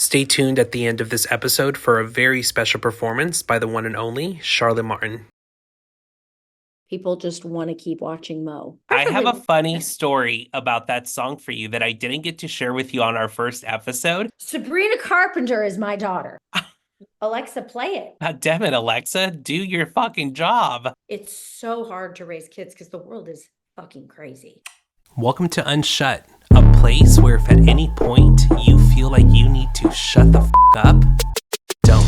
Stay tuned at the end of this episode for a very special performance by the one and only Charlotte Martin. People just want to keep watching Mo. I have a funny story about that song for you that I didn't get to share with you on our first episode. Sabrina Carpenter is my daughter. Alexa, play it. God damn it, Alexa, do your fucking job. It's so hard to raise kids because the world is fucking crazy. Welcome to Unshut, a place where if at any point you feel like you need to shut the up, don't.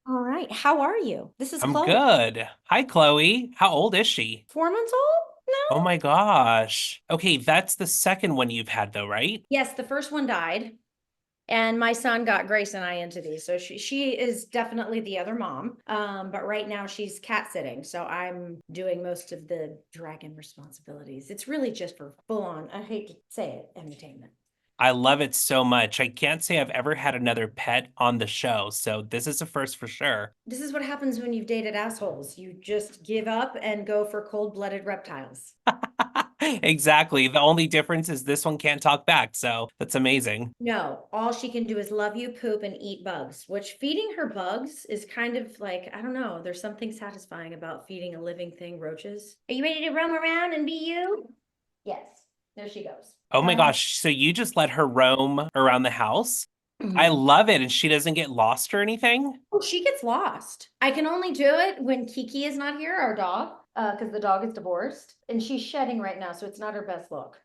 All right, how are you? This is I'm Chloe. good. Hi, Chloe. How old is she? 4 months old? No. Oh my gosh. Okay, that's the second one you've had though, right? Yes, the first one died. And my son got Grace and I into these. So she is definitely the other mom. But right now she's cat sitting. So I'm doing most of the dragon responsibilities. It's really just for full on, I hate to say it, entertainment. I love it so much. I can't say I've ever had another pet on the show. So this is a first for sure. This is what happens when you've dated assholes. You just give up and go for cold-blooded reptiles. Exactly. The only difference is this one can't talk back. So that's amazing. No, all she can do is love you, poop, and eat bugs, which feeding her bugs is kind of like, I don't know, there's something satisfying about feeding a living thing roaches. Are you ready to roam around and be you? Yes, there she goes. Oh my gosh. So you just let her roam around the house? Mm-hmm. I love it. And she doesn't get lost or anything? Oh, she gets lost. I can only do it when Kiki is not here, our dog, because the dog is divorced and she's shedding right now. So it's not her best look.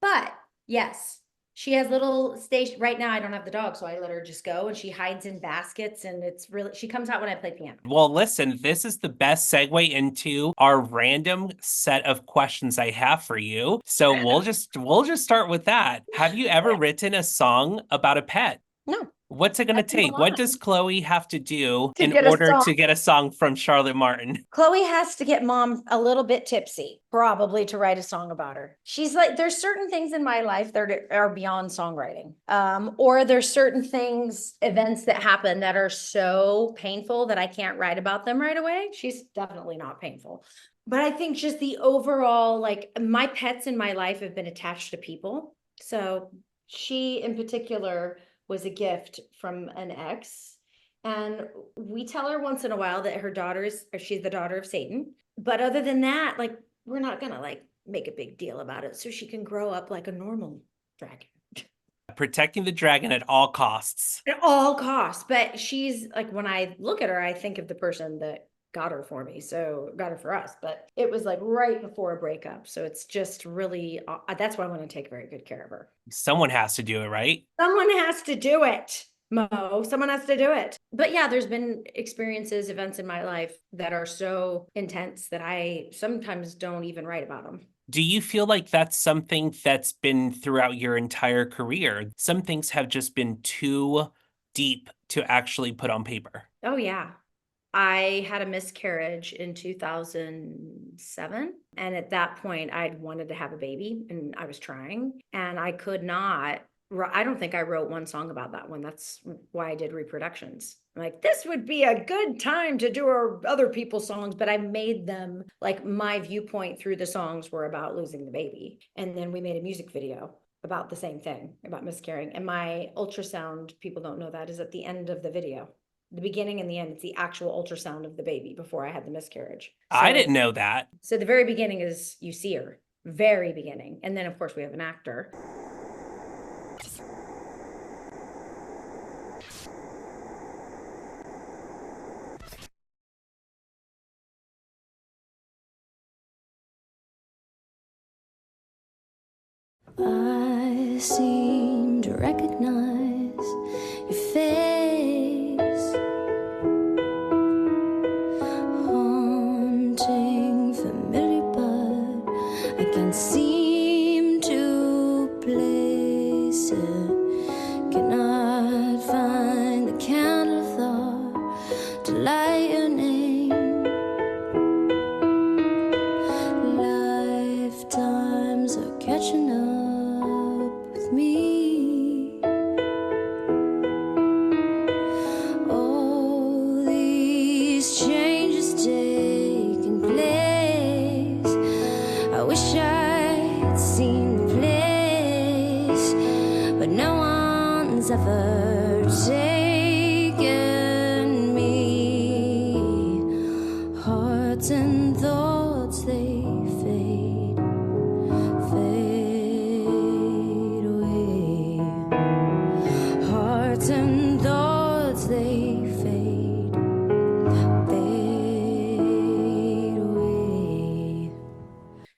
But yes, she has little station. Right now, I don't have the dog, so I let her just go and she hides in baskets and it's really, she comes out when I play piano. Well, listen, this is the best segue into our random set of questions I have for you. So we'll just start with that. Have you ever written a song about a pet? No. What's it going to take? What does Chloe have to do in get a order song. to get a song from Charlotte Martin? Chloe has to get mom a little bit tipsy, probably, to write a song about her. She's like, there's certain things in my life that are beyond songwriting. Or there's certain things, events that happen that are so painful that I can't write about them right away. She's definitely not painful. But I think just the overall, like, my pets in my life have been attached to people. So she in particular was a gift from an ex. And we tell her once in a while that she's the daughter of Satan. But other than that, like, we're not gonna like make a big deal about it so she can grow up like a normal dragon. Protecting the dragon at all costs. At all costs. But she's like, when I look at her, I think of the person that got her for me. So got her for us, but it was like right before a breakup. So it's just really, that's why I want to take very good care of her. Someone has to do it, right? Someone has to do it, Mo. Someone has to do it. But yeah, there's been experiences, events in my life that are so intense that I sometimes don't even write about them. Do you feel like that's something that's been throughout your entire career? Some things have just been too deep to actually put on paper. Oh, yeah. I had a miscarriage in 2007. And at that point, I'd wanted to have a baby and I was trying and I could not. I don't think I wrote one song about that one. That's why I did reproductions. I'm like, this would be a good time to do other people's songs, but I made them like my viewpoint through the songs were about losing the baby. And then we made a music video about the same thing, about miscarrying. And my ultrasound, people don't know that, is at the end of the video. The beginning and the end, it's the actual ultrasound of the baby before I had the miscarriage. So, I didn't know that. So the very beginning is you see her, very beginning. And then of course we have an actor. I seem to recognize your face, haunting, familiar, but I can't seem to place it. Cannot find the candle of thought to light your name. Lifetimes are catching up with me. All these changes taking place. I wish I'd seen the place, but now nothing's ever taken me. Hearts and thoughts, they fade, fade away. Hearts and thoughts, they fade, fade away.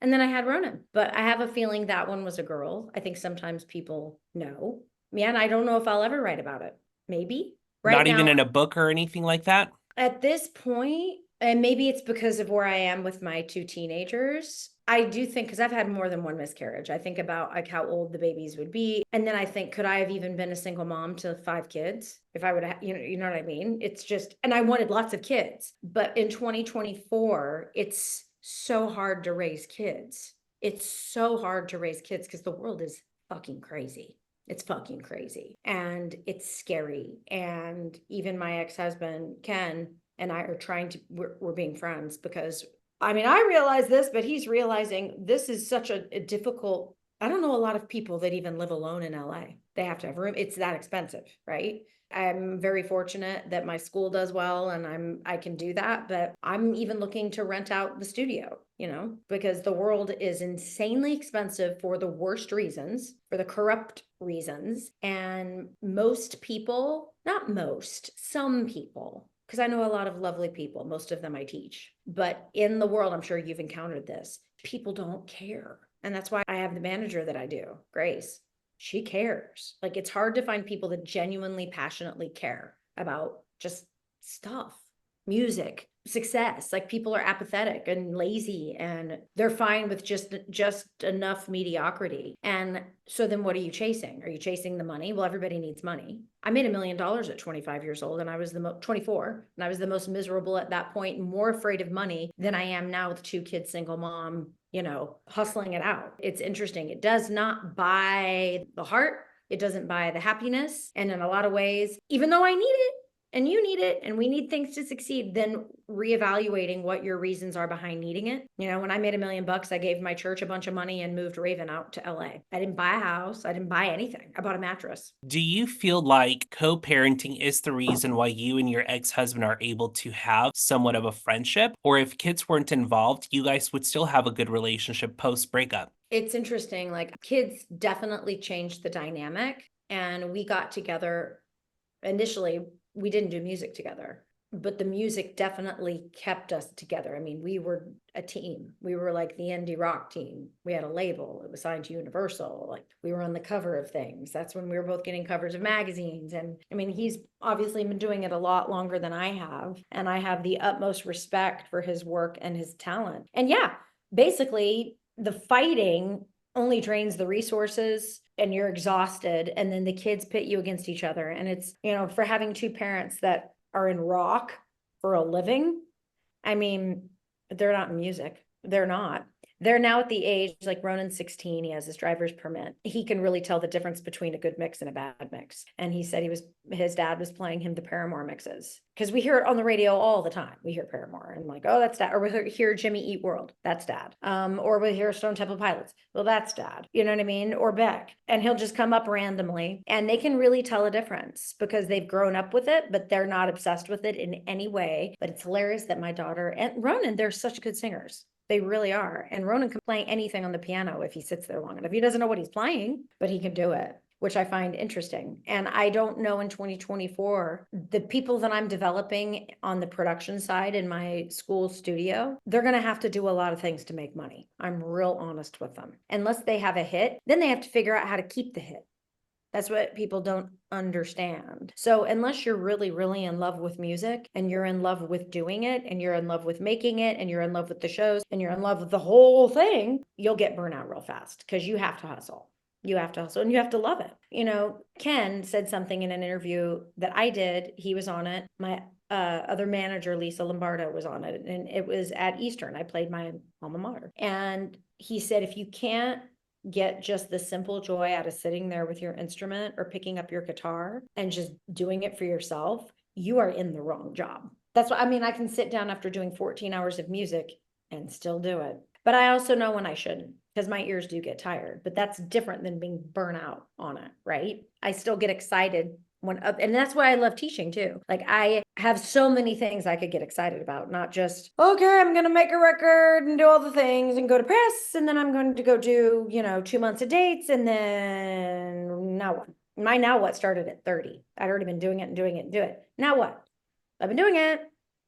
And then I had Ronan, but I have a feeling that one was a girl. I think sometimes people know. Yeah, and I don't know if I'll ever write about it. Maybe. Right Not even now, in a book or anything like that? at this point, and maybe it's because of where I am with my two teenagers, I do think, because I've had more than one miscarriage, I think about like how old the babies would be. And then I think, could I have even been a single mom to 5 kids if I would have, you know what I mean? It's just, and I wanted lots of kids, but in 2024, it's so hard to raise kids. It's so hard to raise kids because the world is fucking crazy. It's fucking crazy and it's scary. And even my ex-husband, Ken, and I are trying to, we're being friends because I mean, I realize this, but he's realizing this is such a difficult, I don't know a lot of people that even live alone in LA. They have to have room. It's that expensive, right? I'm very fortunate that my school does well and I can do that, but I'm even looking to rent out the studio, because the world is insanely expensive for the worst reasons, for the corrupt reasons. And most people, not most, some people, because I know a lot of lovely people, most of them I teach, but in the world, I'm sure you've encountered this, people don't care. And that's why I have the manager that I do, Grace. She cares. Like, it's hard to find people that genuinely, passionately care about just stuff, music, success. Like, people are apathetic and lazy and they're fine with just enough mediocrity. And so then what are you chasing? Are you chasing the money? Well, everybody needs money. I made $1 million at 25 years old and I was 24 and I was the most miserable at that point, more afraid of money than I am now with 2 kids, single mom, hustling it out. It's interesting. It does not buy the heart. It doesn't buy the happiness. And in a lot of ways, even though I need it and you need it and we need things to succeed, then reevaluating what your reasons are behind needing it. When I made $1 million, I gave my church a bunch of money and moved Raven out to LA. I didn't buy a house. I didn't buy anything. I bought a mattress. Do you feel like co-parenting is the reason why you and your ex-husband are able to have somewhat of a friendship? Or if kids weren't involved, you guys would still have a good relationship post-breakup? It's interesting. Like, kids definitely changed the dynamic. And we got together initially. We didn't do music together, but the music definitely kept us together. I mean, we were a team. We were like the indie rock team. We had a label. It was signed to Universal. Like, we were on the cover of things. That's when we were both getting covers of magazines. And I mean, he's obviously been doing it a lot longer than I have. And I have the utmost respect for his work and his talent. And yeah, basically the fighting only drains the resources and you're exhausted. And then the kids pit you against each other. And it's, for having 2 parents that are in rock for a living, I mean, they're not in music. They're not. They're now at the age, like Ronan's 16, he has his driver's permit. He can really tell the difference between a good mix and a bad mix. And he said his dad was playing him the Paramore mixes. Because we hear it on the radio all the time. We hear Paramore and like, oh, that's Dad. Or we hear Jimmy Eat World. That's Dad. Or we hear Stone Temple Pilots. Well, that's Dad. You know what I mean? Or Beck. And he'll just come up randomly. And they can really tell a difference because they've grown up with it, but they're not obsessed with it in any way. But it's hilarious that my daughter and Ronan, they're such good singers. They really are. And Ronan can play anything on the piano if he sits there long enough. He doesn't know what he's playing, but he can do it, which I find interesting. And I don't know in 2024, the people that I'm developing on the production side in my school studio, they're going to have to do a lot of things to make money. I'm real honest with them. Unless they have a hit, then they have to figure out how to keep the hit. That's what people don't understand. So unless you're really, really in love with music and you're in love with doing it and you're in love with making it and you're in love with the shows and you're in love with the whole thing, you'll get burnout real fast because you have to hustle. You have to hustle and you have to love it. Ken said something in an interview that I did. He was on it. My other manager, Lisa Lombardo, was on it. And it was at Eastern. I played my alma mater. And he said, if you can't get just the simple joy out of sitting there with your instrument or picking up your guitar and just doing it for yourself, you are in the wrong job. That's what I mean. I can sit down after doing 14 hours of music and still do it. But I also know when I shouldn't. because my ears do get tired, but that's different than being burnt out on it, right? I still get excited and that's why I love teaching too. Like I have so many things I could get excited about, not just, okay, I'm going to make a record and do all the things and go to press. And then I'm going to go do, 2 months of dates. And then now what? My now what started at 30. I'd already been doing it and doing it and do it. Now what? I've been doing it.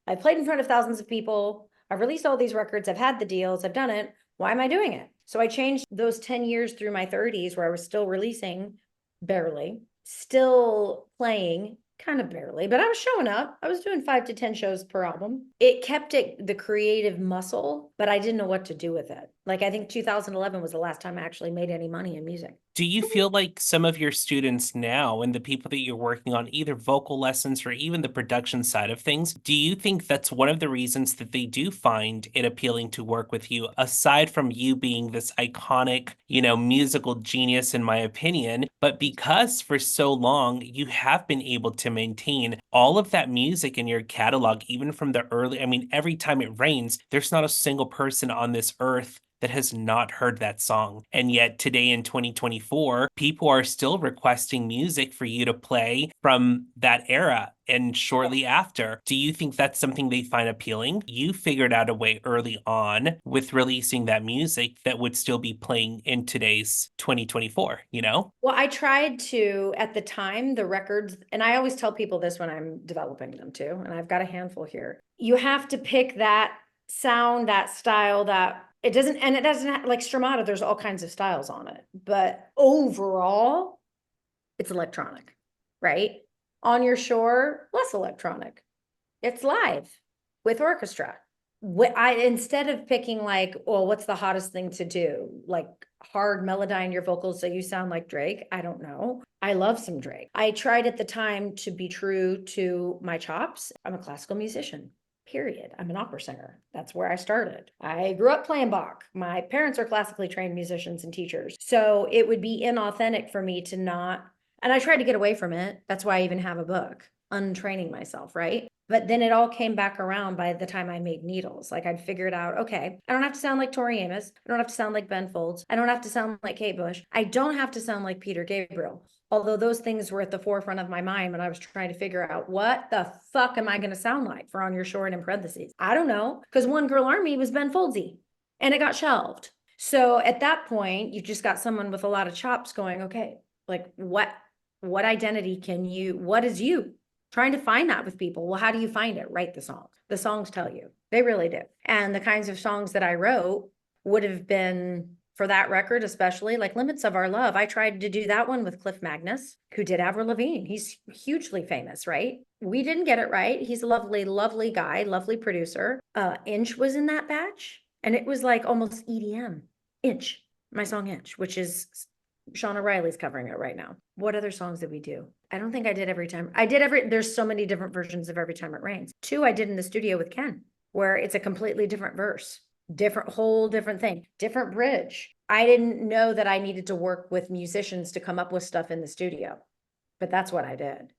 I've played in front of thousands of people. I've released all these records. I've had the deals. I've done it. Why am I doing it? So I changed those 10 years through my 30s where I was still releasing barely, still playing kind of barely, but I was showing up. I was doing 5 to 10 shows per album. It kept the creative muscle, but I didn't know what to do with it. Like I think 2011 was the last time I actually made any money in music. Do you feel like some of your students now and the people that you're working on, either vocal lessons or even the production side of things, do you think that's one of the reasons that they do find it appealing to work with you, aside from you being this iconic, musical genius, in my opinion, but because for so long you have been able to maintain all of that music in your catalog, even from the early, every time it rains, there's not a single person on this earth that has not heard that song. And yet today in 2024, people are still requesting music for you to play from that era and shortly after. Do you think that's something they find appealing? You figured out a way early on with releasing that music that would still be playing in today's 2024, Well, I tried to, at the time, the records, and I always tell people this when I'm developing them too, and I've got a handful here. You have to pick that sound, that style, it doesn't like Strumata, there's all kinds of styles on it, but overall, it's electronic, right? On Your Shore, less electronic. It's live with orchestra. Instead of picking like, well, what's the hottest thing to do? Like hard melody in your vocals so you sound like Drake. I don't know. I love some Drake. I tried at the time to be true to my chops. I'm a classical musician. Period. I'm an opera singer. That's where I started. I grew up playing Bach. My parents are classically trained musicians and teachers. So it would be inauthentic for me to not, and I tried to get away from it. That's why I even have a book, untraining myself, right? But then it all came back around by the time I made Needles. Like I'd figured out, okay, I don't have to sound like Tori Amos. I don't have to sound like Ben Folds. I don't have to sound like Kate Bush. I don't have to sound like Peter Gabriel. Although those things were at the forefront of my mind when I was trying to figure out what the fuck am I going to sound like for On Your Shore and in parentheses. I don't know, because One Girl Army was Ben Foldsy and it got shelved. So at that point, you just got someone with a lot of chops going, okay, like what identity what is you? Trying to find that with people. Well, how do you find it? Write the songs. The songs tell you. They really do. And the kinds of songs that I wrote would have been, for that record especially, like Limits of Our Love. I tried to do that one with Cliff Magnus, who did Avril Lavigne. He's hugely famous, right? We didn't get it right. He's a lovely, lovely guy, lovely producer. Inch was in that batch, and it was like almost EDM. Inch, my song Inch, which is Shauna Riley's covering it right now. What other songs did we do? I don't think I did Every Time. There's so many different versions of Every Time It Rains. 2 I did in the studio with Ken, where it's a completely different verse, whole different thing, different bridge. I didn't know that I needed to work with musicians to come up with stuff in the studio, but that's what I did,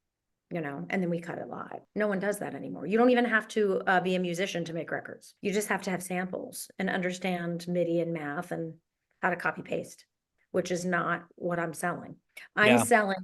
and then we cut it live. No one does that anymore. You don't even have to be a musician to make records. You just have to have samples and understand MIDI and math and how to copy paste, which is not what I'm selling. I'm selling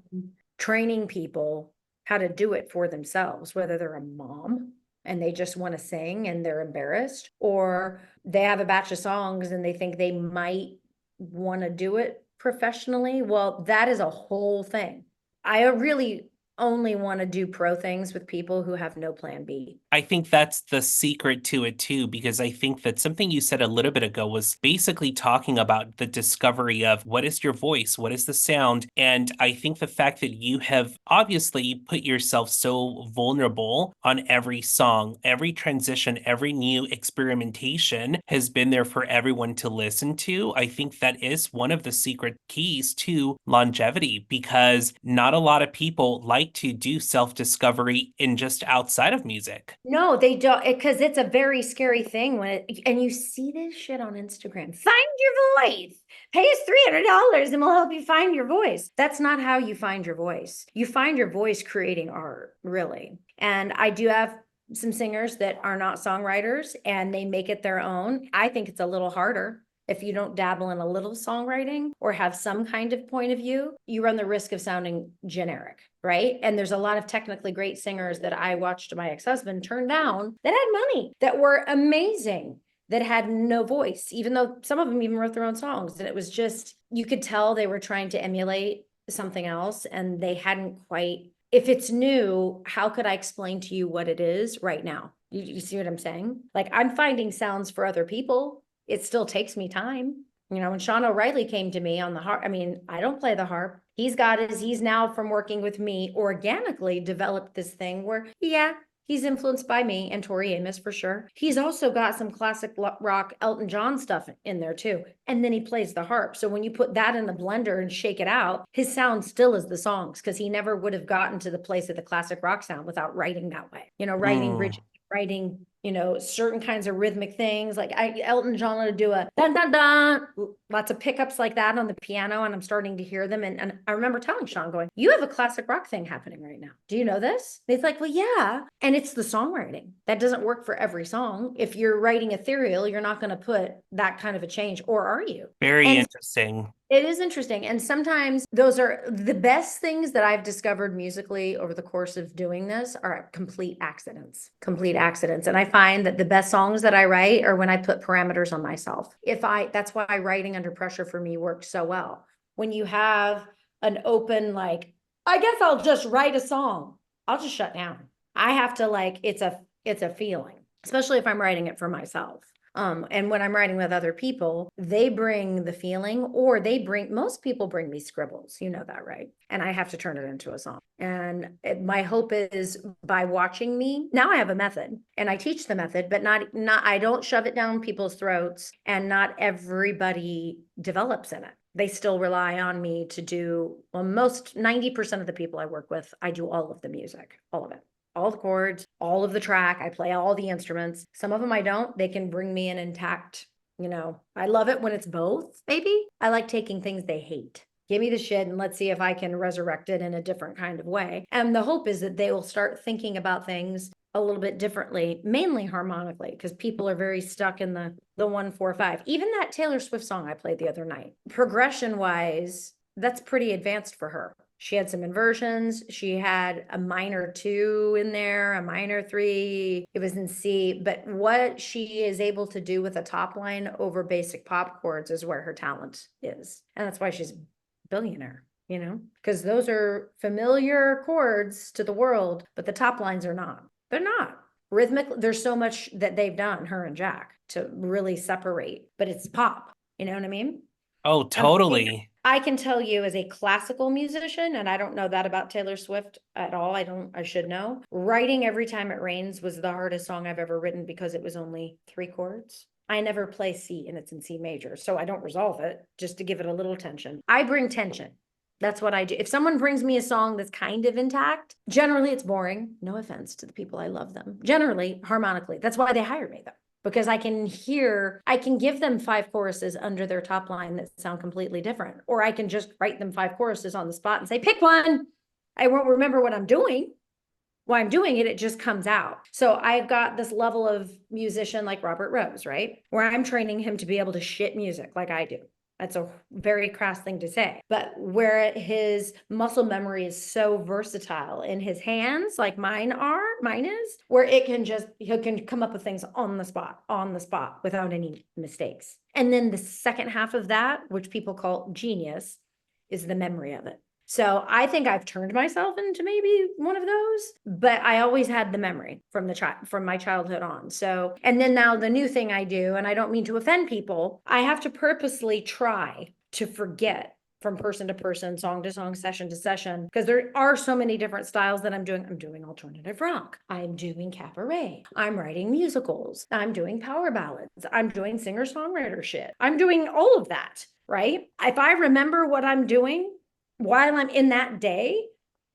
training people how to do it for themselves, whether they're a mom and they just want to sing and they're embarrassed, or they have a batch of songs and they think they might want to do it professionally. Well, that is a whole thing. I really only want to do pro things with people who have no plan B. I think that's the secret to it too, because I think that something you said a little bit ago was basically talking about the discovery of what is your voice, what is the sound. And I think the fact that you have obviously put yourself so vulnerable on every song, every transition, every new experimentation has been there for everyone to listen to. I think that is one of the secret keys to longevity, because not a lot of people like to do self-discovery in just outside of music. No, they don't, because it's a very scary thing and you see this shit on Instagram. Find your voice. Pay us $300 and we'll help you find your voice. That's not how you find your voice. You find your voice creating art, really. And I do have some singers that are not songwriters and they make it their own. I think it's a little harder if you don't dabble in a little songwriting or have some kind of point of view, you run the risk of sounding generic, right? And there's a lot of technically great singers that I watched my ex-husband turn down that had money, that were amazing, that had no voice, even though some of them even wrote their own songs. And it was just, you could tell they were trying to emulate something else and they hadn't quite. If it's new, how could I explain to you what it is right now? You see what I'm saying? Like, I'm finding sounds for other people. It still takes me time. You know, when Sean O'Reilly came to me on the harp, I mean, I don't play the harp. He's now from working with me organically developed this thing where, yeah, he's influenced by me and Tori Amos for sure. He's also got some classic rock Elton John stuff in there too. And then he plays the harp. So when you put that in the blender and shake it out, his sound still is the songs, because he never would have gotten to the place of the classic rock sound without writing that way. You know, writing bridges, writing, you know, certain kinds of rhythmic things. Like Elton John would do a dun dun dun, lots of pickups like that on the piano, and I'm starting to hear them. And I remember telling Sean, going, you have a classic rock thing happening right now. Do you know this? And he's like, well, yeah. And it's the songwriting. That doesn't work for every song. If you're writing ethereal, you're not going to put that kind of a change, or are you? Very interesting. It is interesting. And sometimes those are the best things that I've discovered musically over the course of doing this are complete accidents. And I find that the best songs that I write are when I put parameters on myself. That's why writing under pressure for me works so well. When you have an open, like, I guess I'll just write a song, I'll just shut down. I have to, like, it's a feeling, especially if I'm writing it for myself. And when I'm writing with other people, they bring the feeling, or most people bring me scribbles, you know that, right? And I have to turn it into a song. And my hope is, by watching me, now I have a method and I teach the method, but I don't shove it down people's throats, and not everybody develops in it. They still rely on me to do, well, 90% of the people I work with, I do all of the music, all of it. All the chords, all of the track. I play all the instruments. Some of them I don't. They can bring me an intact, you know, I love it when it's both, maybe. I like taking things they hate. Give me the shit and let's see if I can resurrect it in a different kind of way. And the hope is that they will start thinking about things a little bit differently, mainly harmonically, because people are very stuck in the 1-4-5. Even that Taylor Swift song I played the other night, progression wise, that's pretty advanced for her. She had some inversions. She had a minor 2 in there, a minor 3. It was in C. But what she is able to do with a top line over basic pop chords is where her talent is. And that's why she's a billionaire, you know, because those are familiar chords to the world, but the top lines are not. They're not. Rhythmically, there's so much that they've done, her and Jack, to really separate, but it's pop. You know what I mean? Oh, totally. I can tell you, as a classical musician, and I don't know that about Taylor Swift at all. I should know. Writing Every Time It Rains was the hardest song I've ever written, because it was only 3 chords. I never play C, and it's in C major. So I don't resolve it, just to give it a little tension. I bring tension. That's what I do. If someone brings me a song that's kind of intact, generally it's boring. No offense to the people, I love them. Generally, harmonically. That's why they hire me, though. Because I can give them 5 choruses under their top line that sound completely different. Or I can just write them 5 choruses on the spot and say, pick one. I won't remember what I'm doing. While I'm doing it, it just comes out. So I've got this level of musician like Robert Rose, right? Where I'm training him to be able to shit music like I do. That's a very crass thing to say, but where his muscle memory is so versatile in his hands, like mine is, where he can come up with things on the spot without any mistakes. And then the second half of that, which people call genius, is the memory of it. So I think I've turned myself into maybe one of those, but I always had the memory from my childhood on. So, and then now the new thing I do, and I don't mean to offend people, I have to purposely try to forget from person to person, song to song, session to session, because there are so many different styles that I'm doing. I'm doing alternative rock. I'm doing cabaret. I'm writing musicals. I'm doing power ballads. I'm doing singer-songwriter shit. I'm doing all of that, right? If I remember what I'm doing while I'm in that day,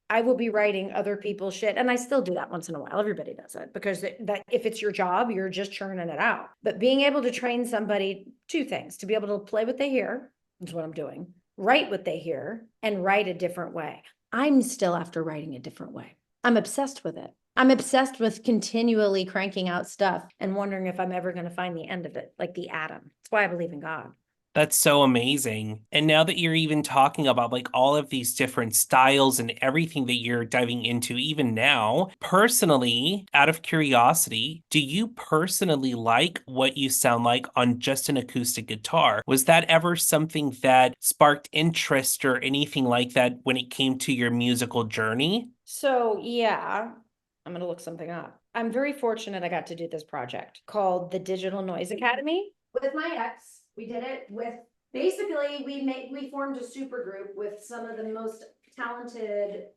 I will be writing other people's shit. And I still do that once in a while. Everybody does it, because that if it's your job, you're just churning it out. But being able to train somebody, 2 things: to be able to play what they hear, is what I'm doing, write what they hear, and write a different way. I'm still after writing a different way. I'm obsessed with it. I'm obsessed with continually cranking out stuff and wondering if I'm ever going to find the end of it, like the atom. That's why I believe in God. That's so amazing. And now that you're even talking about like all of these different styles and everything that you're diving into, even now, personally, out of curiosity, do you personally like what you sound like on just an acoustic guitar? Was that ever something that sparked interest or anything like that when it came to your musical journey? So yeah, I'm gonna look something up. I'm very fortunate I got to do this project called the Digital Noise Academy with my ex. We did it with, basically, we formed a super group with some of the most talented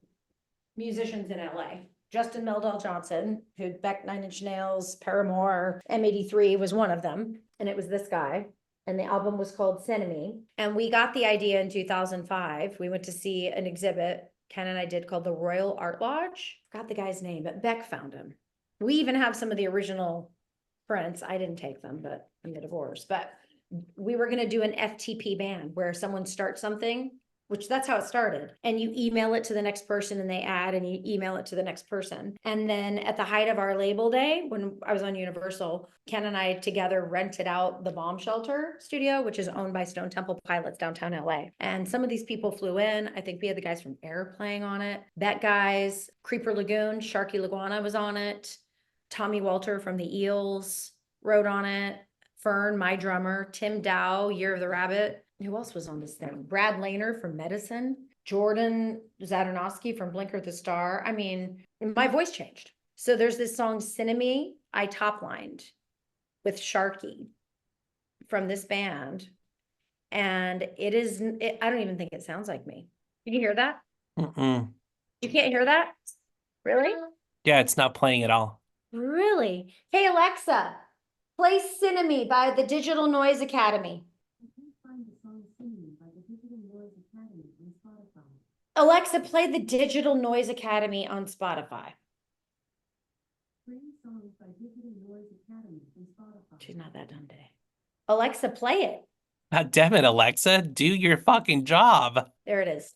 musicians in LA. Justin Meldal Johnson, who Beck Nine Inch Nails, Paramore, M83 was one of them. And it was this guy. And the album was called Cinnamon. And we got the idea in 2005. We went to see an exhibit Ken and I did called the Royal Art Lodge. Forgot the guy's name, but Beck found him. We even have some of the original prints. I didn't take them, but I'm the divorce. But we were gonna do an FTP band where someone starts something, which that's how it started. And you email it to the next person and they add, and you email it to the next person. And then at the height of our label day, when I was on Universal, Ken and I together rented out the Bomb Shelter studio, which is owned by Stone Temple Pilots downtown LA. And some of these people flew in. I think we had the guys from Air playing on it. That guys, Creeper Lagoon, Sharky Laguana was on it. Tommy Walter from the Eels wrote on it. Fern, my drummer, Tim Dow, Year of the Rabbit. Who else was on this thing? Brad Lehner from Medicine, Jordan Zadarnowski from Blinker the Star. I mean, my voice changed. So there's this song, Cinnamon, I top-lined with Sharky from this band. And I don't even think it sounds like me. Can you hear that? Mm-mm. You can't hear that? Really? Yeah, it's not playing at all. Really? Hey, Alexa, play Cinnamon by the Digital Noise Academy. Alexa, play the Digital Noise Academy on Spotify. She's not that done today. Alexa, play it. God damn it, Alexa, do your fucking job. There it is.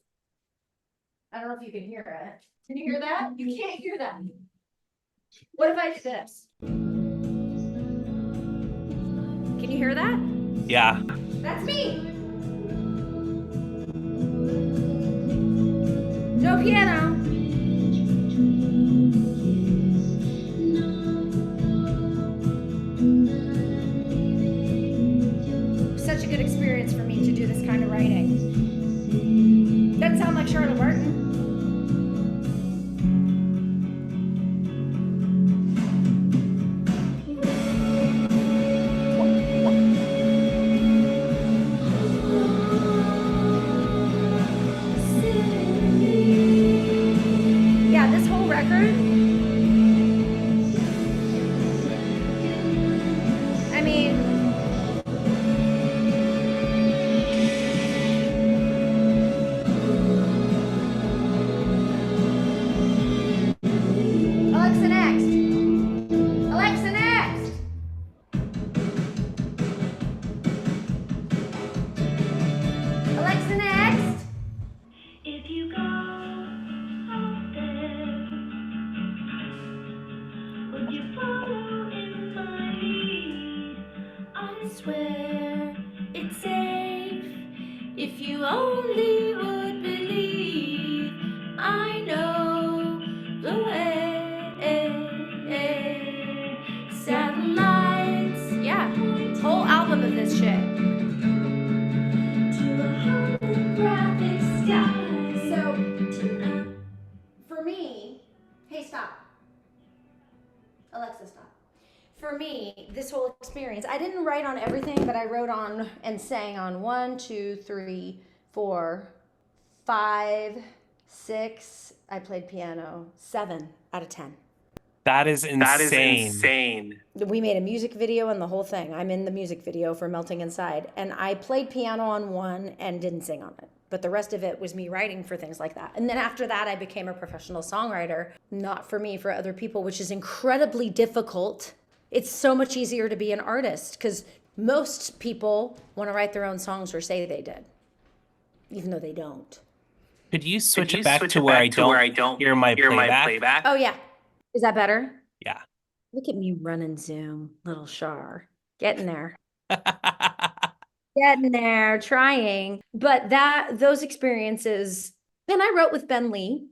I don't know if you can hear it. Can you hear that? You can't hear that. What if I did this? Can you hear that? Yeah. That's me. No piano. Such a good experience for me to do this kind of writing. Doesn't sound like Charlotte Martin. I didn't write on everything, but I wrote on and sang on 1, 2, 3, 4, 5, 6. I played piano 7 out of 10. That is insane. We made a music video and the whole thing. I'm in the music video for Melting Inside. And I played piano on 1 and didn't sing on it. But the rest of it was me writing for things like that. And then after that, I became a professional songwriter. Not for me, for other people, which is incredibly difficult. It's so much easier to be an artist because most people want to write their own songs or say they did, even though they don't. Could you switch it back to where I don't hear my playback? Oh, yeah. Is that better? Yeah. Look at me running Zoom, little Char. Getting there. getting there, trying. But those experiences, and I wrote with Ben Lee.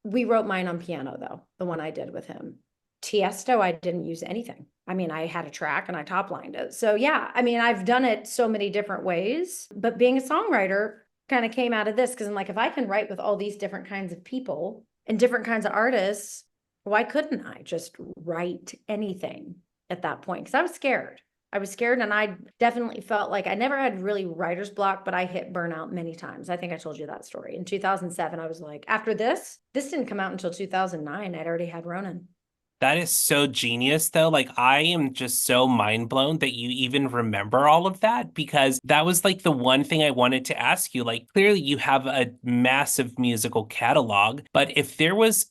We wrote mine on piano though, the one I did with him. Tiesto, I didn't use anything. I mean, I had a track and I top lined it. So yeah, I mean, I've done it so many different ways, but being a songwriter kind of came out of this because I'm like, if I can write with all these different kinds of people and different kinds of artists, why couldn't I just write anything at that point? Because I was scared. And I definitely felt like I never had really writer's block, but I hit burnout many times. I think I told you that story. In 2007, I was like, after this didn't come out until 2009. I'd already had Ronan. That is so genius, though. Like, I am just so mind blown that you even remember all of that because that was like the one thing I wanted to ask you. Like, clearly you have a massive musical catalog, but if there was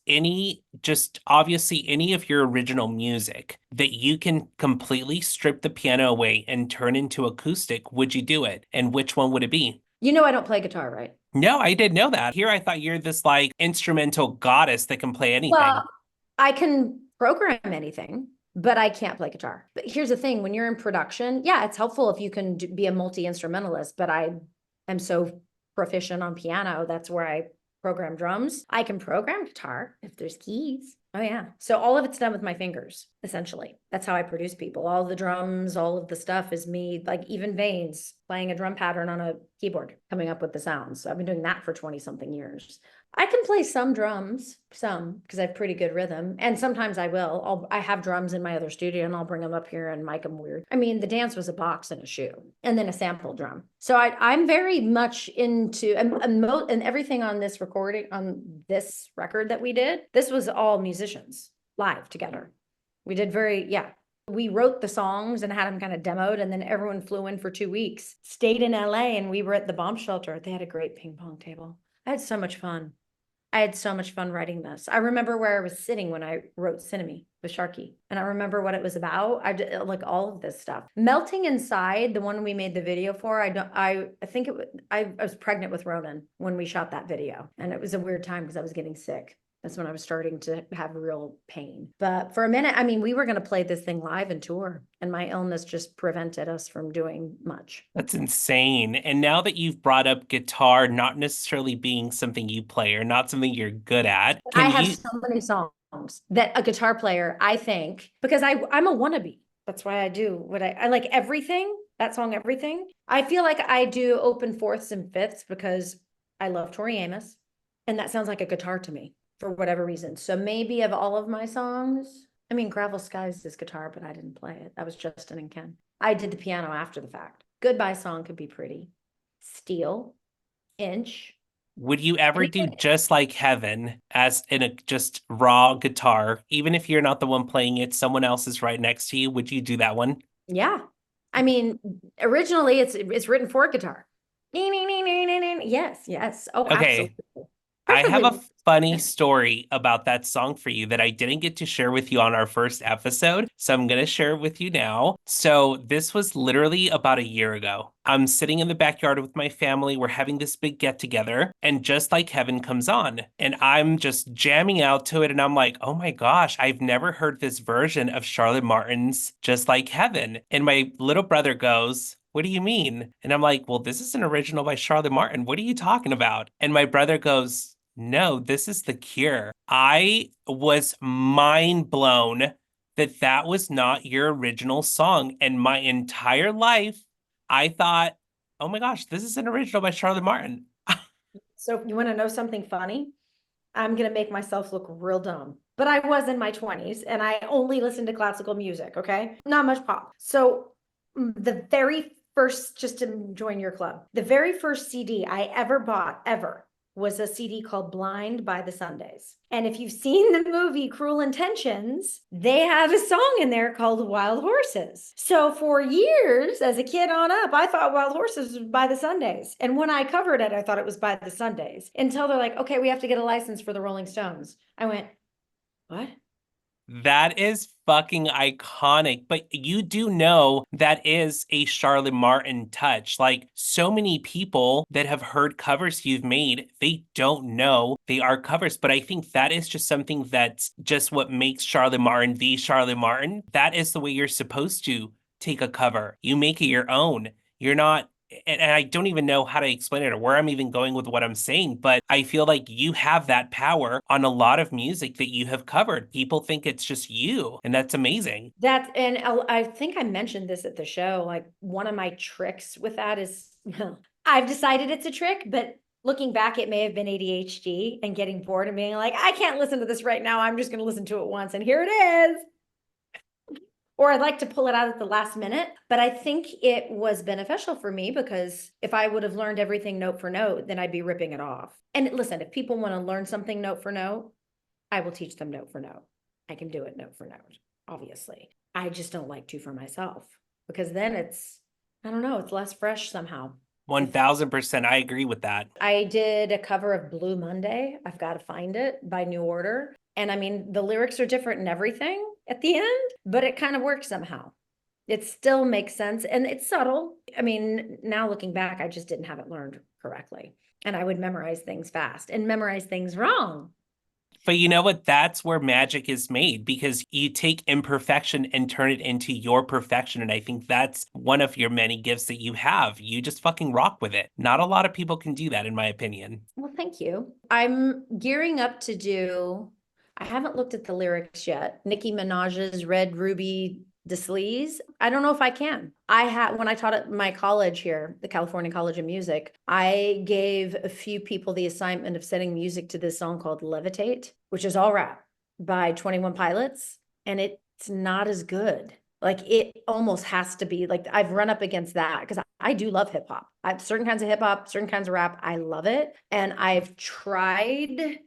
just obviously any of your original music that you can completely strip the piano away and turn into acoustic, would you do it? And which one would it be? You know, I don't play guitar, right? No, I didn't know that. Here, I thought you're this like instrumental goddess that can play anything. Well, I can program anything, but I can't play guitar. But here's the thing, when you're in production, yeah, it's helpful if you can be a multi-instrumentalist, but I am so proficient on piano. That's where I program drums. I can program guitar if there's keys. Oh yeah. So all of it's done with my fingers, essentially. That's how I produce people. All the drums, all of the stuff is me, like even veins, playing a drum pattern on a keyboard, coming up with the sounds. So I've been doing that for 20 something years. I can play some drums, because I have pretty good rhythm. And sometimes I will. I have drums in my other studio and I'll bring them up here and mic them weird. I mean, the dance was a box and a shoe and then a sample drum. So I'm very much into, and everything on this recording, on this record that we did, this was all musicians live together. We did we wrote the songs and had them kind of demoed, and then everyone flew in for 2 weeks, stayed in LA, and we were at the bomb shelter. They had a great ping pong table. I had so much fun. Writing this. I remember where I was sitting when I wrote Cinnamon with Sharky, and I remember what it was about. I did like all of this stuff. Melting Inside, the one we made the video for, I was pregnant with Ronan when we shot that video, and it was a weird time because I was getting sick. That's when I was starting to have real pain. But for a minute, I mean, we were going to play this thing live and tour, and my illness just prevented us from doing much. That's insane. And now that you've brought up guitar not necessarily being something you play or not something you're good at, I have so many songs that a guitar player, I think, because I'm a wannabe. That's why I do what I like everything, that song, everything. I feel like I do open fourths and fifths because I love Tori Amos, and that sounds like a guitar to me for whatever reason. So maybe of all of my songs, I mean, Gravel Skies is guitar, but I didn't play it. That was Justin and Ken. I did the piano after the fact. Goodbye Song could be pretty. Steel, Inch. Would you ever do Just Like Heaven as in a just raw guitar, even if you're not the one playing it, someone else is right next to you? Would you do that one? Yeah. I mean, originally it's written for guitar. Yes. Oh, okay. Absolutely. I have a funny story about that song for you that I didn't get to share with you on our first episode, so I'm going to share it with you now. So this was literally about a year ago. I'm sitting in the backyard with my family. We're having this big get together, and Just Like Heaven comes on, and I'm just jamming out to it, and I'm like, oh my gosh, I've never heard this version of Charlotte Martin's Just Like Heaven. And my little brother goes, what do you mean? And I'm like, well, this is an original by Charlotte Martin. What are you talking about? And my brother goes, no, this is The Cure. I was mind blown that that was not your original song. And my entire life, I thought, oh my gosh, this is an original by Charlotte Martin. So you want to know something funny? I'm going to make myself look real dumb. But I was in my 20s and I only listened to classical music, okay? Not much pop. So the very first, just to join your club, the very first CD I ever bought, was a CD called Blind by the Sundays. And if you've seen the movie Cruel Intentions, they have a song in there called Wild Horses. So for years, as a kid on up, I thought Wild Horses was by the Sundays. And when I covered it, I thought it was by the Sundays until they're like, okay, we have to get a license for the Rolling Stones. I went, what? That is fucking iconic. But you do know that is a Charlotte Martin touch. Like so many people that have heard covers you've made, they don't know they are covers. But I think that is just something that's just what makes Charlotte Martin the Charlotte Martin. That is the way you're supposed to take a cover. You make it your own. You're not, and I don't even know how to explain it or where I'm even going with what I'm saying, but I feel like you have that power on a lot of music that you have covered. People think it's just you, and that's amazing. And I think I mentioned this at the show. Like, one of my tricks with that is, I've decided it's a trick, but looking back, it may have been ADHD and getting bored and being like, I can't listen to this right now. I'm just going to listen to it once, and here it is. Or I'd like to pull it out at the last minute. But I think it was beneficial for me, because if I would have learned everything note for note, then I'd be ripping it off. And listen, if people want to learn something note for note, I will teach them note for note. I can do it note for note, obviously. I just don't like to for myself, because then it's, I don't know, it's less fresh somehow. 1000%. I agree with that. I did a cover of Blue Monday. I've got to find it, by New Order. And I mean, the lyrics are different and everything at the end, but it kind of works somehow. It still makes sense, and it's subtle. I mean, now looking back, I just didn't have it learned correctly. And I would memorize things fast and memorize things wrong. But you know what? That's where magic is made, because you take imperfection and turn it into your perfection. And I think that's one of your many gifts that you have. You just fucking rock with it. Not a lot of people can do that, in my opinion. Well, thank you. I'm gearing up to do, I haven't looked at the lyrics yet, Nicki Minaj's Red Ruby de Sleaze. I don't know if I can. When I taught at my college here, the California College of Music, I gave a few people the assignment of setting music to this song called Levitate, which is all rap by 21 Pilots. And it's not as good. Like, it almost has to be like, I've run up against that, because I do love hip hop. I have certain kinds of hip hop, certain kinds of rap. I love it. And I've tried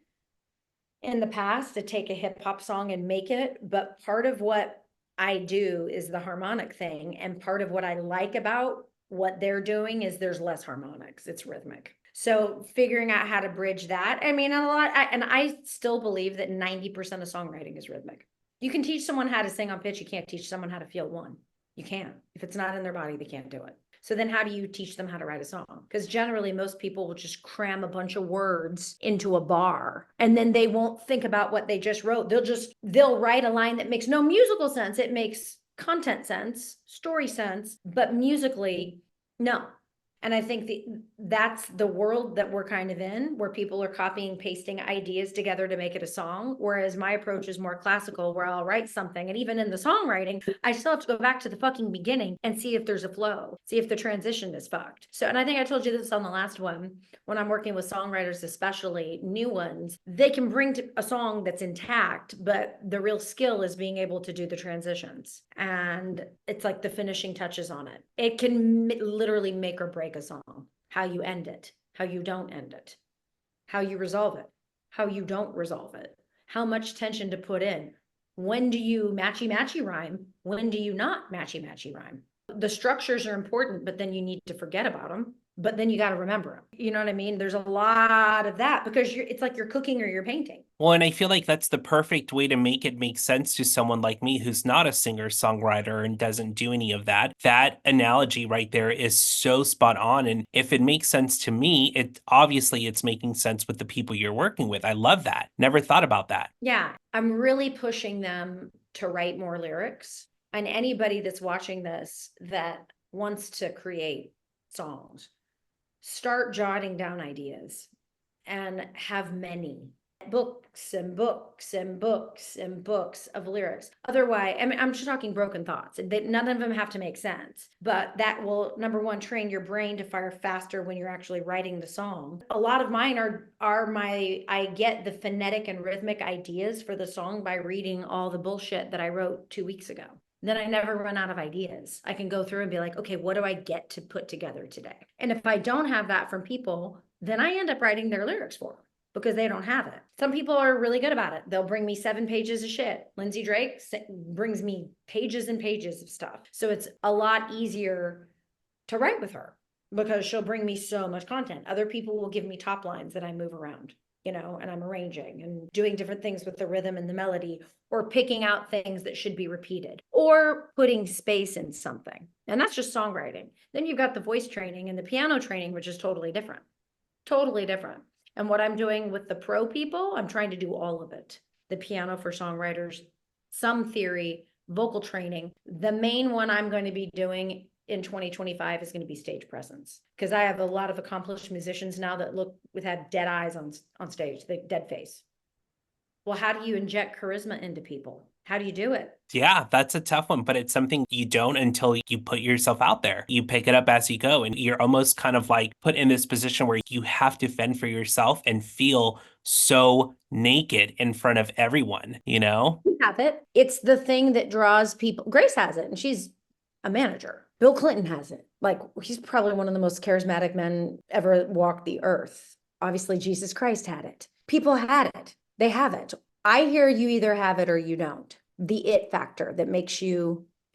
in the past to take a hip hop song and make it, but part of what I do is the harmonic thing. And part of what I like about what they're doing is there's less harmonics, it's rhythmic. So figuring out how to bridge that, I mean, I still believe that 90% of songwriting is rhythmic. You can teach someone how to sing on pitch. You can't teach someone how to feel one. You can't. If it's not in their body, they can't do it. So then how do you teach them how to write a song? Because generally most people will just cram a bunch of words into a bar, and then they won't think about what they just wrote. They'll write a line that makes no musical sense. It makes content sense, story sense, but musically, no. And I think that's the world that we're kind of in, where people are copying, pasting ideas together to make it a song. Whereas my approach is more classical, where I'll write something. And even in the songwriting, I still have to go back to the fucking beginning and see if there's a flow, see if the transition is fucked. So, and I think I told you this on the last one, when I'm working with songwriters, especially new ones, they can bring to a song that's intact, but the real skill is being able to do the transitions. And it's like the finishing touches on it. It can literally make or break a song. How you end it, how you don't end it, how you resolve it, how you don't resolve it, how much tension to put in. When do you matchy rhyme? When do you not matchy rhyme? The structures are important, but then you need to forget about them. But then you got to remember them. You know what I mean? There's a lot of that, because it's like you're cooking or you're painting. Well, and I feel like that's the perfect way to make it make sense to someone like me who's not a singer-songwriter and doesn't do any of that. That analogy right there is so spot on. And if it makes sense to me, it's making sense with the people you're working with. I love that. Never thought about that. Yeah, I'm really pushing them to write more lyrics. And anybody that's watching this that wants to create songs, start jotting down ideas and have many books and books and books and books of lyrics. Otherwise, I mean, I'm just talking broken thoughts. None of them have to make sense, but that will, number one, train your brain to fire faster when you're actually writing the song. A lot of mine I get the phonetic and rhythmic ideas for the song by reading all the bullshit that I wrote 2 weeks ago. Then I never run out of ideas. I can go through and be like, okay, what do I get to put together today? And if I don't have that from people, then I end up writing their lyrics for them, because they don't have it. Some people are really good about it. They'll bring me 7 pages of shit. Lindsay Drake brings me pages and pages of stuff. So it's a lot easier to write with her, because she'll bring me so much content. Other people will give me top lines that I move around, and I'm arranging and doing different things with the rhythm and the melody, or picking out things that should be repeated, or putting space in something. And that's just songwriting. Then you've got the voice training and the piano training, which is totally different. Totally different. And what I'm doing with the pro people, I'm trying to do all of it. The piano for songwriters, some theory, vocal training. The main one I'm going to be doing in 2025 is going to be stage presence, because I have a lot of accomplished musicians now that have dead eyes on stage, the dead face. Well, how do you inject charisma into people? How do you do it? Yeah, that's a tough one, but it's something you don't until you put yourself out there. You pick it up as you go, and you're almost kind of like put in this position where you have to fend for yourself and feel so naked in front of everyone, you know? You have it. It's the thing that draws people. Grace has it, and she's a manager. Bill Clinton has it. Like, he's probably one of the most charismatic men ever walked the earth. Obviously, Jesus Christ had it. People had it. They have it. I hear you either have it or you don't. The it factor that makes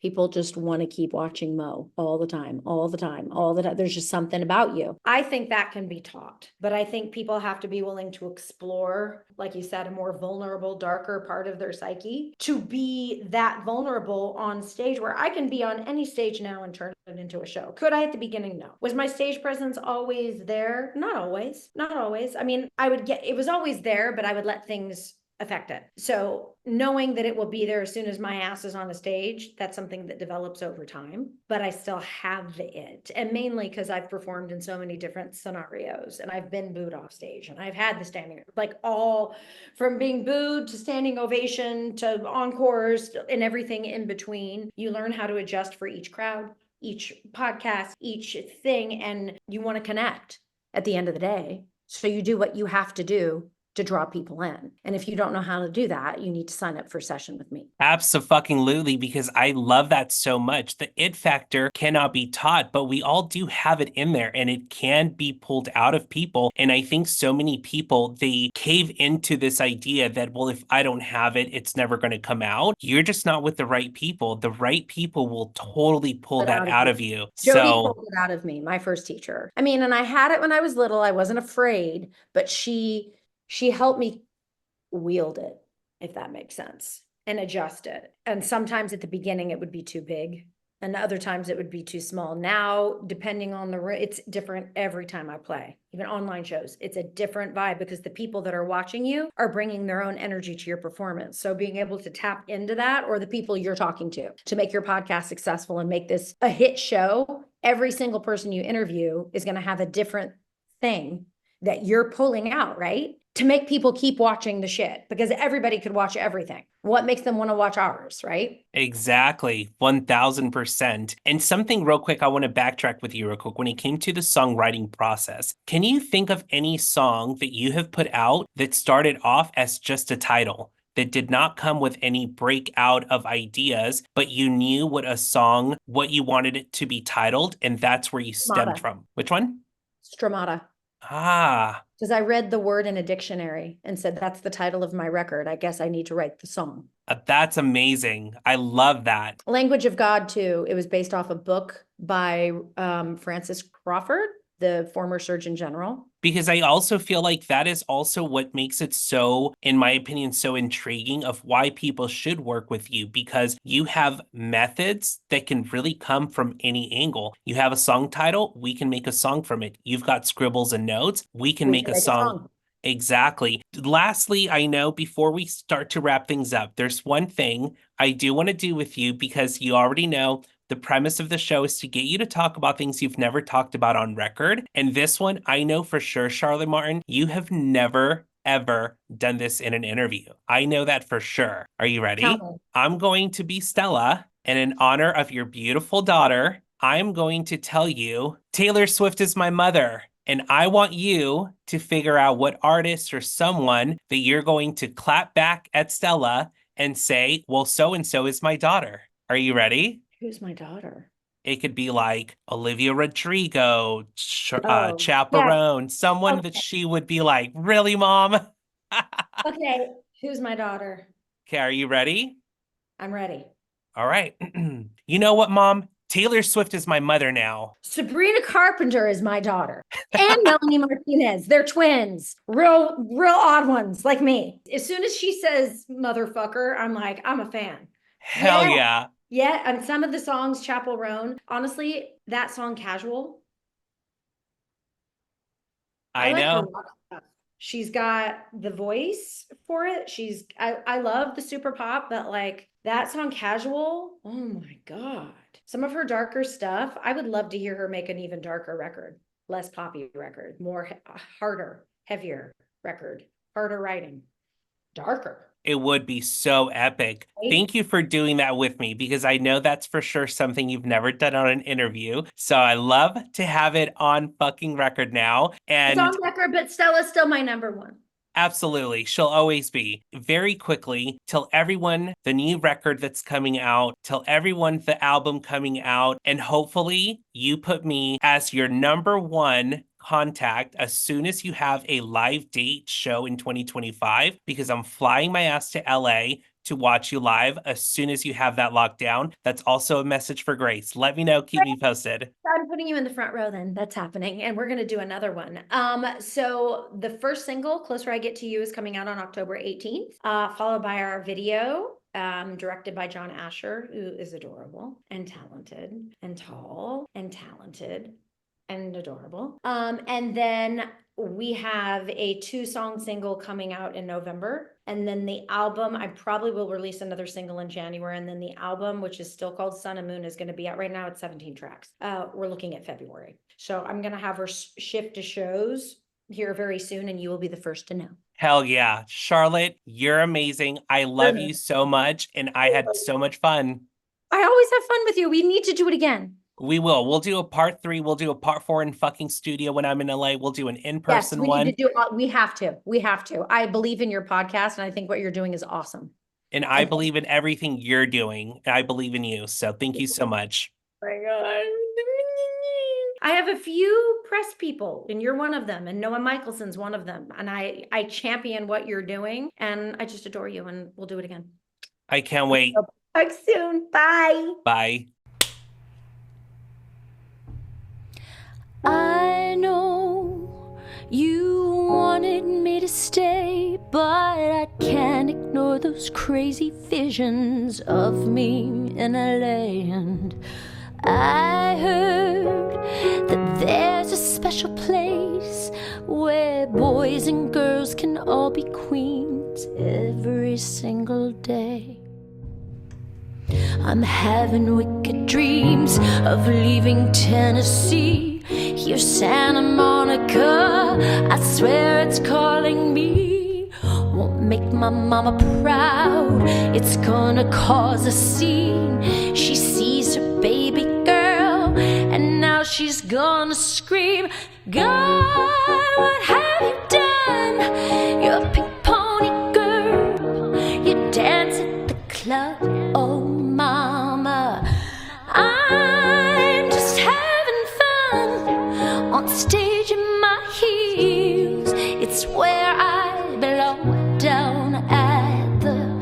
people just want to keep watching Mo all the time, all the time, all the time. There's just something about you. I think that can be taught, but I think people have to be willing to explore, like you said, a more vulnerable, darker part of their psyche to be that vulnerable on stage, where I can be on any stage now and turn it into a show. Could I at the beginning? No. Was my stage presence always there? Not always. Not always. I mean, it was always there, but I would let things affect it. So knowing that it will be there as soon as my ass is on a stage, that's something that develops over time, but I still have it. And mainly because I've performed in so many different scenarios, and I've been booed off stage, and I've had the standing, like, all from being booed to standing ovation to encores and everything in between. You learn how to adjust for each crowd, each podcast, each thing, and you want to connect at the end of the day. So you do what you have to do to draw people in. And if you don't know how to do that, you need to sign up for a session with me. Absolutely, because I love that so much. The it factor cannot be taught, but we all do have it in there, and it can be pulled out of people. And I think so many people, they cave into this idea that, well, if I don't have it, it's never going to come out. You're just not with the right people. The right people will totally pull that out of you. Jody So pulled it out of me, my first teacher. I mean, and I had it when I was little. I wasn't afraid, but she helped me wield it, if that makes sense, and adjust it. And sometimes at the beginning it would be too big, and other times it would be too small. Now, depending on it's different every time I play. Even online shows, it's a different vibe, because the people that are watching you are bringing their own energy to your performance. So being able to tap into that, or the people you're talking to make your podcast successful and make this a hit show, every single person you interview is going to have a different thing that you're pulling out, right? To make people keep watching the shit, because everybody could watch everything. What makes them want to watch ours, right? exactly, 1000%. And something real quick, I want to backtrack with you real quick. When it came to the songwriting process, can you think of any song that you have put out that started off as just a title, that did not come with any breakout of ideas, but you knew what you wanted it to be titled, and that's where you stemmed Stromata. from? Which one? Stromata. Ah, Because I read the word in a dictionary and said, that's the title of my record. I guess I need to write the song. that's amazing. I love that. Language of God, too. It was based off a book by Francis Crawford, the former Surgeon General. Because I also feel like that is also what makes it so, in my opinion, so intriguing of why people should work with you, because you have methods that can really come from any angle. You have a song title, we can make a song from it. You've got scribbles and notes, we can make a song. Exactly. Lastly, I know before we start to wrap things up, there's one thing I do want to do with you, because you already know the premise of the show is to get you to talk about things you've never talked about on record. And this one, I know for sure, Charlotte Martin, you have never, ever done this in an interview. I know that for sure. Are you ready? I'm going to be Stella, and in honor of your beautiful daughter, I'm going to tell you Taylor Swift is my mother. And I want you to figure out what artist or someone that you're going to clap back at Stella and say, well, so-and-so is my daughter. Are you ready? Who's my daughter? It could be like Olivia Rodrigo, Oh, Chappell Roan, someone that she would be like, really, mom? Okay, who's my daughter? Okay, are you ready? I'm ready. All right. You know what, mom? Taylor Swift is my mother now. Sabrina Carpenter is my daughter. And Melanie Martinez. They're twins. Real odd ones, like me. As soon as she says motherfucker, I'm like, I'm a fan. Hell yeah. Yeah, and some of the songs, Chappell Roan, honestly, that song Casual. I like know. her rock stuff. She's got the voice for it. I love the super pop, but like that song Casual, oh my God. Some of her darker stuff, I would love to hear her make an even darker record, less poppy record, more harder, heavier record, harder writing, darker. It would be so epic. Right? Thank you for doing that with me because I know that's for sure something you've never done on an interview. So I love to have it on fucking record now. And It's on record, but Stella's still my number one. absolutely, she'll always be. Very quickly, tell everyone the new record that's coming out, tell everyone the album coming out, and hopefully you put me as your number one contact as soon as you have a live date show in 2025, because I'm flying my ass to LA to watch you live as soon as you have that locked down. That's also a message for Grace. Let me know, keep me posted. I'm putting you in the front row then. That's happening. And we're going to do another one. So the first single, Closer I Get to You, is coming out on October 18th, followed by our video, directed by John Asher, who is adorable and talented and tall and talented and adorable. And then we have a 2-song single coming out in November. And then the album, I probably will release another single in January. And then the album, which is still called Sun and Moon, is going to be out right now. It's 17 tracks. We're looking at February. So I'm going to have her shift to shows here very soon, and you will be the first to know. Hell yeah. Charlotte, you're amazing. I love you so much. And I had so much fun. I always have fun with you. We need to do it again. We will. We'll do a part 3. We'll do a part 4 in fucking studio when I'm in LA. We'll do an in-person one. Need to do, we have to. We have to. I believe in your podcast, and I think what you're doing is awesome. And I believe in everything you're doing. I believe in you. So thank you so much. Oh my God. I have a few press people, and you're one of them, and Noah Michelson's one of them. And I champion what you're doing, and I just adore you, and we'll do it again. I can't wait. Talk soon. Bye. Bye. I know you wanted me to stay, but I can't ignore those crazy visions of me in LA. And I heard that there's a special place where boys and girls can all be queens every single day. I'm having wicked dreams of leaving Tennessee. Here's Santa Monica, I swear it's calling me. Won't make my mama proud, it's gonna cause a scene. She sees her baby girl, and now she's gonna scream, God, what have you done? You're a pink pony girl, you dance at the club, oh mama. I'm just having fun on stage in my heels. It's where I belong, down at the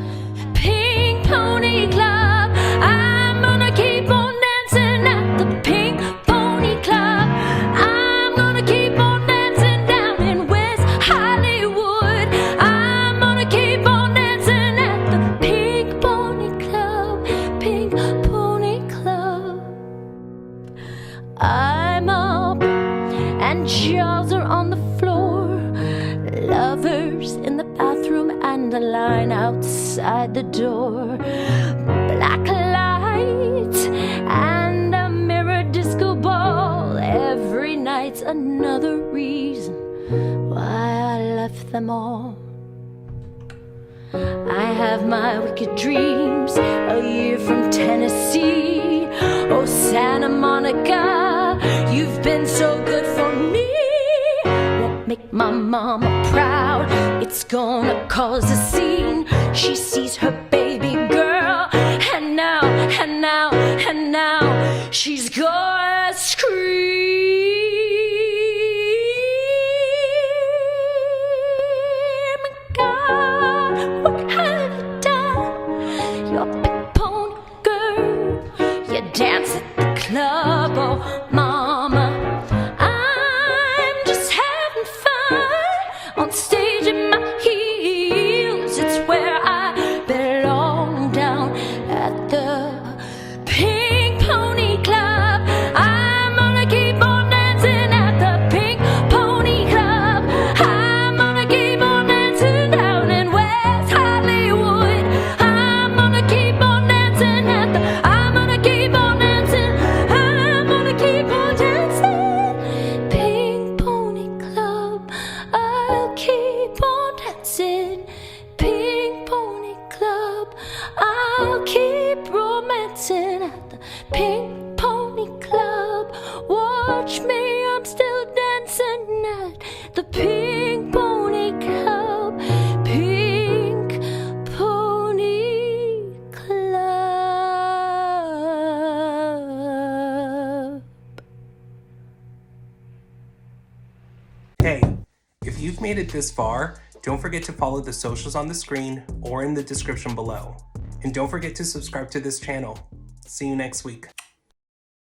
Pink Pony Club. I'm gonna keep on dancing at the Pink Pony Club. I'm gonna keep on dancing down in West Hollywood. I'm gonna keep on dancing at the Pink Pony Club, Pink Pony Club. I'm up and jaws are on the floor, lovers in the bathroom and a line outside the door. Black lights and a mirror disco ball. Every night's another reason why I left them all. I have my wicked dreams a year from Tennessee. Oh, Santa Monica, you've been so good for me. Won't make my mama proud, it's gonna cause a scene. She sees her baby girl, and now she's gonna scream. God, what have you done? You're a big pony girl, you dance at the club, oh mama. I'm just having fun on stage in my heels. It's where I belong, down at the Pink Pony Club. I'm gonna keep on dancing at the Pink Pony Club. I'm gonna keep Pink Pony Club. I'll keep romancing at the Pink Pony Club. Watch me, I'm still dancing at the Pink Pony Club. Pink Pony Club. Hey, if you've made it this far, don't forget to follow the socials on the screen or in the description below. And don't forget to subscribe to this channel. See you next week.